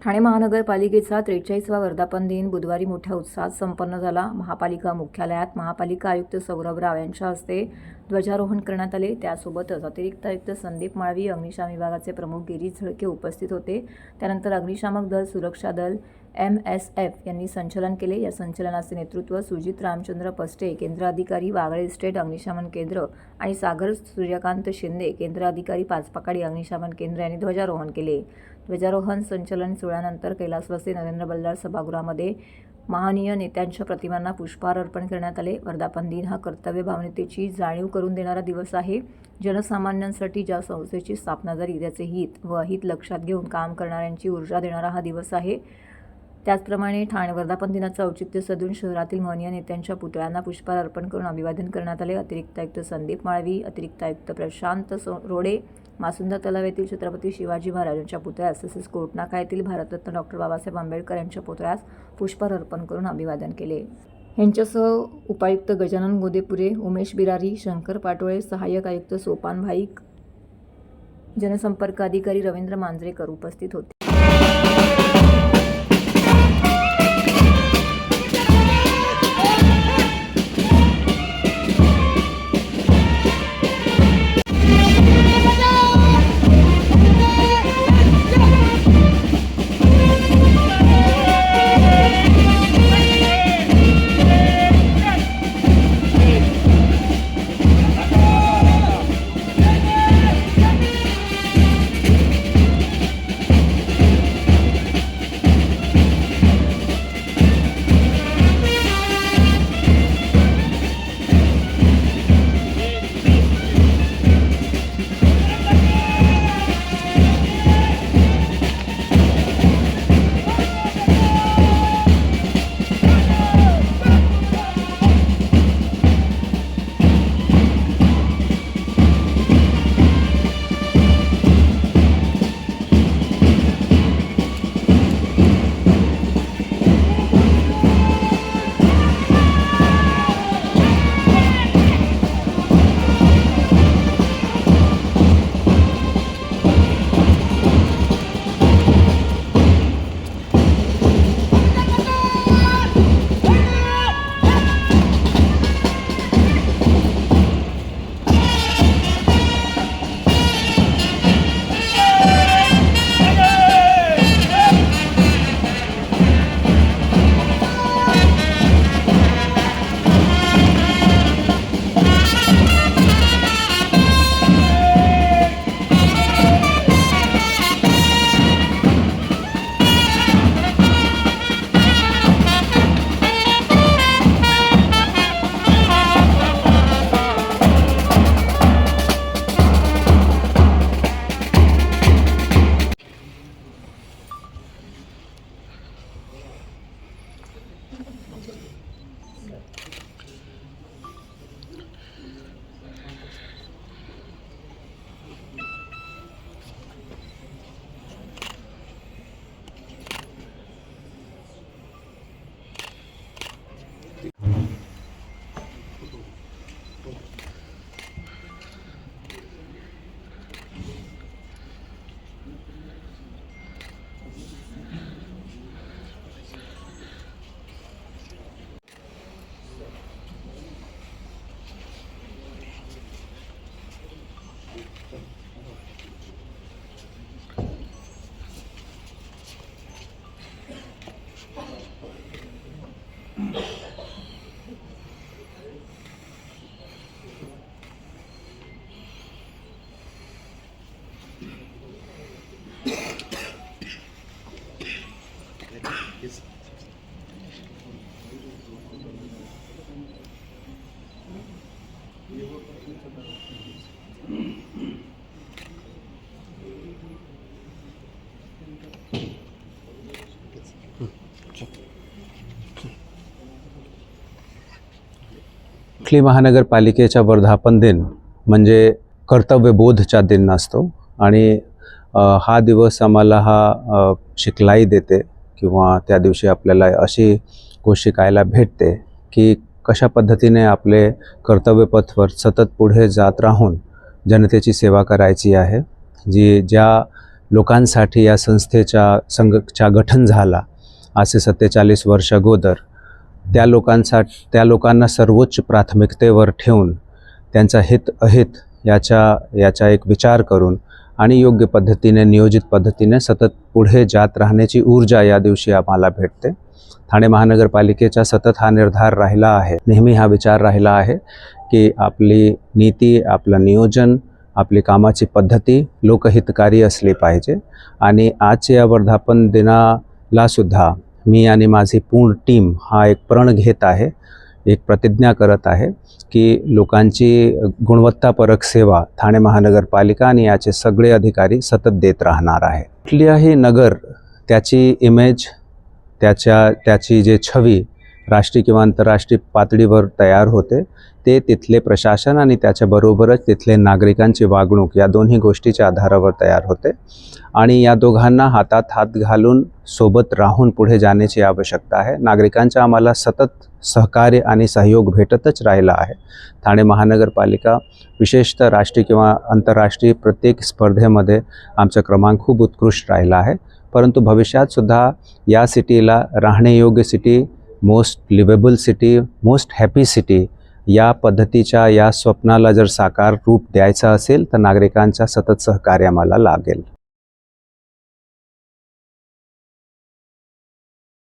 ठाणे महानगरपालिकेचा 43वा वर्धापन दिन बुधवारी मोठ्या उत्साहात संपन्न झाला। महापालिका मुख्यालयात महापालिका आयुक्त सौरभ राव यांच्या हस्ते ध्वजारोहण करण्यात आले। त्यासोबतच अतिरिक्त आयुक्त संदीप माळवी, अग्निशमन विभागाचे प्रमुख गिरीश झळके उपस्थित होते। त्यानंतर अग्निशामक दल, सुरक्षा दल, MSF यांनी संचलन केले। या संचलनाचे नेतृत्व सुजित रामचंद्र पस्टे, केंद्र अधिकारी, वागळे इस्टेट अग्निशमन केंद्र आणि सागर सूर्यकांत शिंदे, केंद्र अधिकारी, पाचपाकाडी अग्निशमन केंद्र यांनी ध्वजारोहण केले। ध्वजारोहण संचलन सोहळ्यानंतर कैलासवासी नरेंद्र बल्लाळ सभागृहामध्ये माननीय नेत्यांच्या प्रतिमांना पुष्पहार अर्पण करण्यात आले। वर्धापन दिन हा कर्तव्य भावनेची जाणीव करून देणारा दिवस आहे। जनसामान्यांसाठी ज्या संस्थेची स्थापना झाली त्याचे हित व अहित लक्षात घेऊन काम करणाऱ्यांची ऊर्जा देणारा हा दिवस आहे। त्याचप्रमाणे ठाणे वर्धापन दिनाचं औचित्य साधून शहरातील माननीय नेत्यांच्या पुतळ्यांना पुष्पहार अर्पण करून अभिवादन करण्यात आले। अतिरिक्त आयुक्त संदीप माळवी, अतिरिक्त आयुक्त प्रशांत रोडे, मासुंदा तलाव येथील छत्रपती शिवाजी महाराजांच्या पुतळ्यास तसेच कोटनाका येथील भारतरत्न डॉ. बाबासाहेब आंबेडकर यांच्या पुतळ्यास पुष्पहार अर्पण करून अभिवादन केले। यांच्यासह उपायुक्त गजानन गोदेपुरे, उमेश बिरारी, शंकर पाटोळे, सहाय्यक आयुक्त सोपान भाईक, जनसंपर्क अधिकारी रवींद्र मांजरेकर उपस्थित होते। चिखली महानगरपालिकेचा वर्धापन दिन म्हणजे कर्तव्यबोधचा दिन असतो आणि हा दिवस आम्हाला शिकलाई देते किंवा त्या दिवशी आपल्याला अशी गोष्ट शिकायला भेटते की कशा पद्धतीने आपले कर्तव्यपथवर सतत पुढे जात राहून जनतेची सेवा करायची आहे। ज्या लोकांसाठी या संघच्या गठन झाला असे 47 वर्ष अगोदर, त्या लोकांना सर्वोच्च प्राथमिकतेवर ठेवून त्यांचा हित अहित याचा एक विचार करून आणि योग्य पद्धतीने नियोजित पद्धतीने सतत पुढे जात राहण्याची ऊर्जा या दिवशी आम्हाला भेटते. ठाणे महानगरपालिकेचा सतत हा निर्धार राहिला आहे, नेहमी हा विचार राहिला आहे की आपली नीती, आपलं नियोजन, आपली कामाची पद्धती लोकहितकारी असली पाहिजे. आणि आजच्या या वर्धापन दिनाला सुद्धा मी आणि माझी पूर्ण टीम हा एक प्रण घेत आहे, एक प्रतिज्ञा करत आहे की लोकांची गुणवत्तापरक सेवा ठाणे महानगरपालिका आणि याचे सगळे अधिकारी सतत देत राहणार आहे. कुठल्याही नगर त्याची इमेज, त्याची जे छवी राष्ट्रीय किंवा आंतरराष्ट्रीय पातळीवर तयार होते ते तिथले प्रशासन आणि त्याच्याबरोबरच तिथले नागरिकांची वागणूक या दोन्ही गोष्टीच्या आधारावर तयार होते. आणि या दोघांना हातात हात घालून सोबत राहून पुढे जाण्याची आवश्यकता आहे. नागरिकांचा आम्हाला सतत सहकार्य आणि सहयोग भेटतच राहिला आहे. ठाणे महानगरपालिका विशेषतः राष्ट्रीय किंवा आंतरराष्ट्रीय प्रत्येक स्पर्धेमध्ये आमचा क्रमांक खूप उत्कृष्ट राहिला आहे. परंतु भविष्यात सुद्धा या सिटीला राहण्यायोग्य city, most livable city, most happy city या पद्धतीच्या या स्वप्नाला जर साकार रूप द्यायचं असेल तर नागरिकांचा सतत सहकार्य आम्हाला लागेल.